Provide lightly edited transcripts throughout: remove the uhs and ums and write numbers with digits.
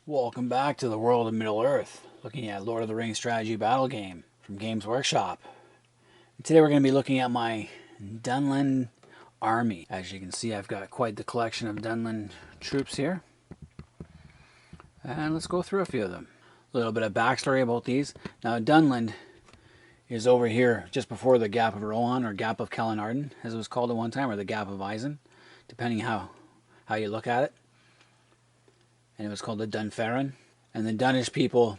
Welcome back to the world of Middle-earth, looking at Lord of the Rings strategy battle game from Games Workshop. And today we're going to be looking at my Dunland army. As you can see, I've got quite the collection of Dunland troops here. And let's go through a few of them. A little bit of backstory about these. Now Dunland is over here just before the Gap of Rohan, or Gap of Calenarden, as it was called at one time, or the Gap of Isen, depending how you look at it. And it was called the Dunferin. And the Dunnish people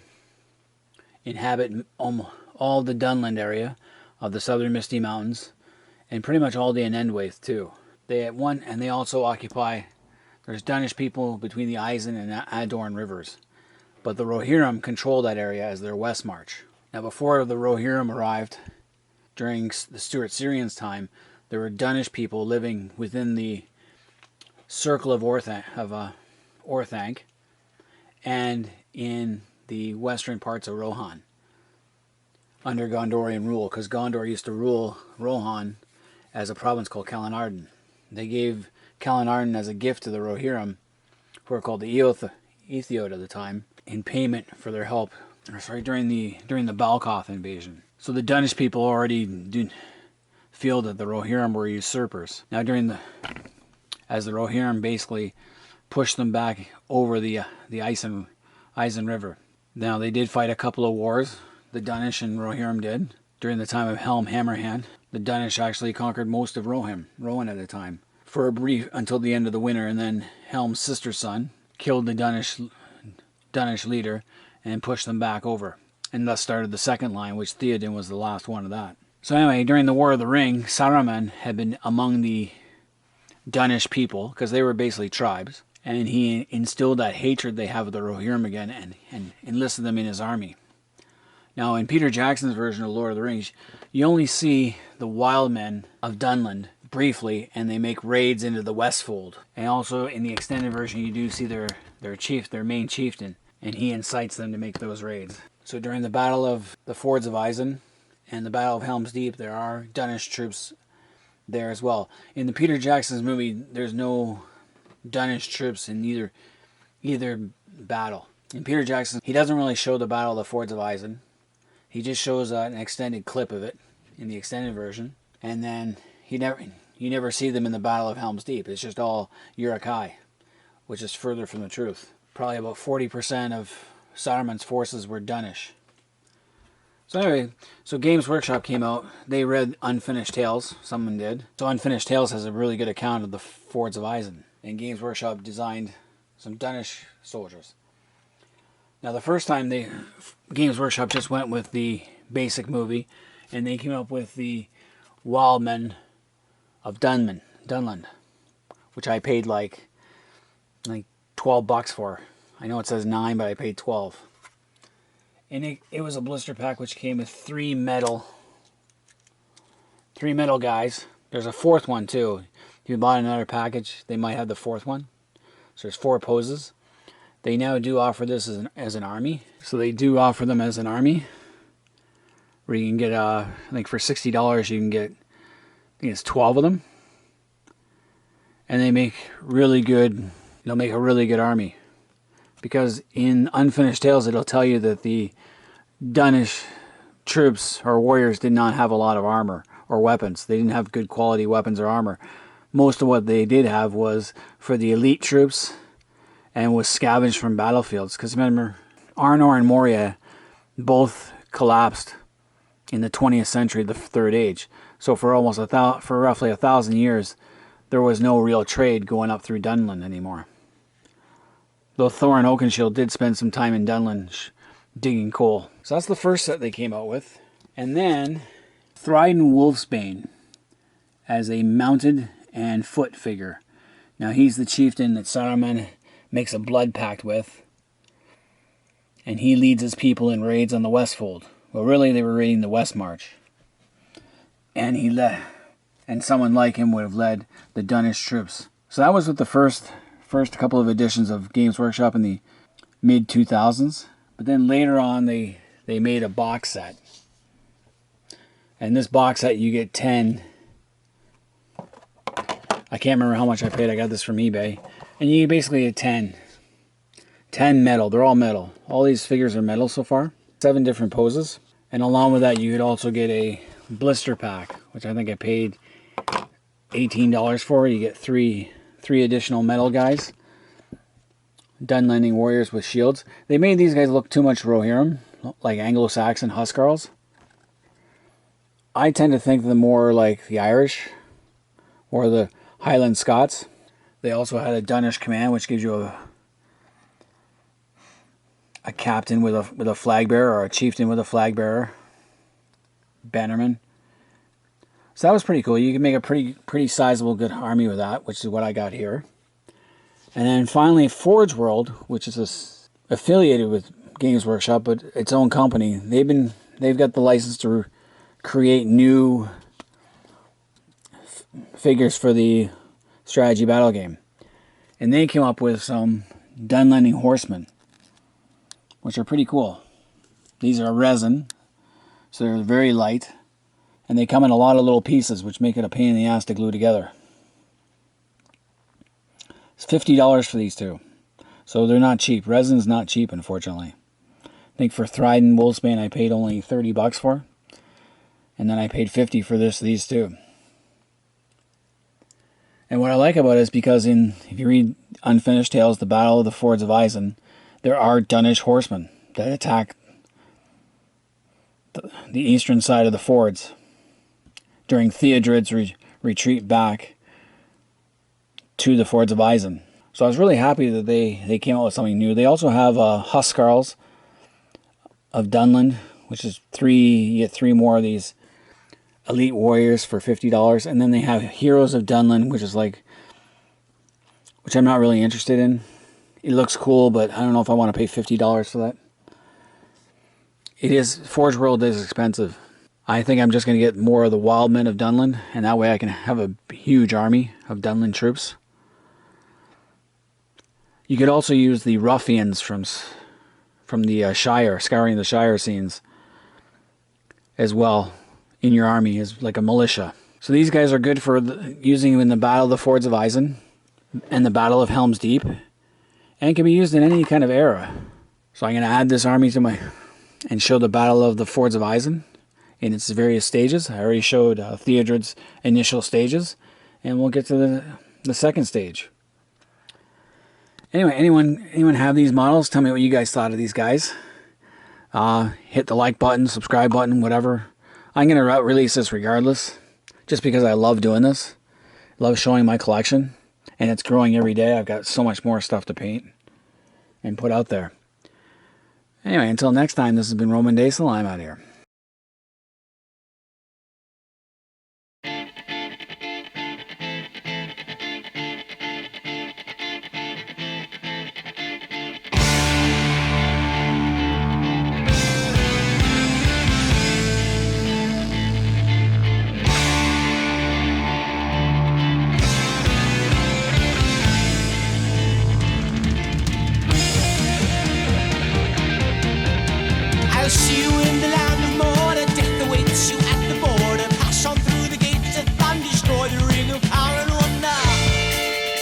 inhabit all the Dunland area of the southern Misty Mountains, and pretty much all the Anendwaith too. And they also occupy. There's Dunnish people between the Isen and Adorn rivers, but the Rohirrim control that area as their west march. Now, before the Rohirrim arrived, during the Stuart-Syrians' time, there were Dunnish people living within the circle of Orthanc, and in the western parts of Rohan under Gondorian rule, because Gondor used to rule Rohan as a province called Calenarden. They gave Calenarden as a gift to the Rohirrim, who were called the Ethiod at the time, in payment for their help during the Balkoth invasion. So the Dunnish people already feel that the Rohirrim were usurpers. Now as the Rohirrim basically pushed them back over the Isen River. Now, they did fight a couple of wars, the Dunnish and Rohirrim did. During the time of Helm Hammerhand, the Dunnish actually conquered most of Rohan at the time, for a brief, until the end of the winter, and then Helm's sister son killed the Dunnish leader and pushed them back over, and thus started the second line, which Theoden was the last one of that. So anyway, during the War of the Ring, Saruman had been among the Dunnish people, because they were basically tribes, and he instilled that hatred they have of the Rohirrim again, and enlisted them in his army. Now, in Peter Jackson's version of Lord of the Rings, you only see the wild men of Dunland briefly, and they make raids into the Westfold. And also in the extended version, you do see their main chieftain, and he incites them to make those raids. So during the Battle of the Fords of Isen and the Battle of Helm's Deep, there are Dunnish troops there as well. In the Peter Jackson's movie, there's no Dunnish troops in either battle. In Peter Jackson, he doesn't really show the Battle of the Fords of Isen. He just shows an extended clip of it in the extended version, and then you never see them in the Battle of Helm's Deep. It's just all UruK-Hai, which is further from the truth. Probably about 40% of Saruman's forces were Dunnish. So anyway, so Games Workshop came out. They read Unfinished Tales. Someone did. So Unfinished Tales has a really good account of the Fords of Isen. And Games Workshop designed some Dunnish soldiers. Now, the first time Games Workshop just went with the basic movie, and they came up with the Wild Men of Dunland, which I paid like $12 for. I know it says 9, but I paid 12. And it was a blister pack which came with three metal guys. There's a fourth one too. If you bought another package, they might have the fourth one. So there's 4 poses. They now do offer this as an army. So they do offer them as an army, where you can get, I think for $60 you can get, I think it's 12 of them. And they'll make a really good army. Because in Unfinished Tales, it'll tell you that the Dunnish troops or warriors did not have a lot of armor or weapons. They didn't have good quality weapons or armor. Most of what they did have was for the elite troops and was scavenged from battlefields. Because remember, Arnor and Moria both collapsed in the 20th century, the Third Age. So for roughly 1,000 years, there was no real trade going up through Dunland anymore. Though Thorin Oakenshield did spend some time in Dunland digging coal. So that's the first set they came out with. And then Thryden Wolfsbane as a mounted and foot figure. Now he's the chieftain that Saruman makes a blood pact with. And he leads his people in raids on the Westfold. Well, really they were raiding the West March. And someone like him would have led the Dunnish troops. So that was with the first couple of editions of Games Workshop in the mid-2000s. But then later on, they made a box set. And this box set, you get 10. I can't remember how much I paid. I got this from eBay. And you basically get 10 10 metal. They're all metal. All these figures are metal so far. 7 different poses. And along with that, you could also get a blister pack, which I think I paid $18 for. You get three additional metal guys. Dunlanding warriors with shields. They made these guys look too much Rohirrim, like Anglo-Saxon Huskarls. I tend to think them more like the Irish or the Highland Scots. They also had a Dunnish command, which gives you a captain with a flag bearer, or a chieftain with a flag bearer, bannerman. So that was pretty cool. You can make a pretty sizable good army with that, which is what I got here. And then finally, Forge World, which is affiliated with Games Workshop, but its own company. They've got the license to create new figures for the strategy battle game, and they came up with some Dunlanding horsemen, which are pretty cool. These are resin, so they're very light, and they come in a lot of little pieces, which make it a pain in the ass to glue together. It's $50 for these two, so they're not cheap. Resin's not cheap, unfortunately. I think for Thryden Wolf's I paid only 30 bucks for, and then I paid 50 for these two. And what I like about it is because if you read Unfinished Tales, the Battle of the Fords of Isen, there are Dunnish horsemen that attack the eastern side of the fords during Theodred's retreat back to the Fords of Isen. So I was really happy that they came out with something new. They also have Huskarls of Dunland, which is you get 3 more of these elite warriors for $50, and then they have Heroes of Dunland, which I'm not really interested in. It looks cool, but I don't know if I want to pay $50 for that. Forge World is expensive. I think I'm just going to get more of the wild men of Dunland, and that way I can have a huge army of Dunland troops. You could also use the ruffians from the Shire, scouring the Shire scenes as well in your army as like a militia. So these guys are good for using in the Battle of the Fords of Isen and the Battle of Helm's Deep, and can be used in any kind of era. So I'm going to add this army to and show the Battle of the Fords of Isen in its various stages. I already showed Theodred's initial stages, and we'll get to the second stage. Anyway, anyone have these models? Tell me what you guys thought of these guys. Hit the like button, subscribe button, whatever. I'm going to release this regardless, just because I love doing this. I love showing my collection, and it's growing every day. I've got so much more stuff to paint and put out there. Anyway, until next time, this has been Roman Daisel. I'm out here.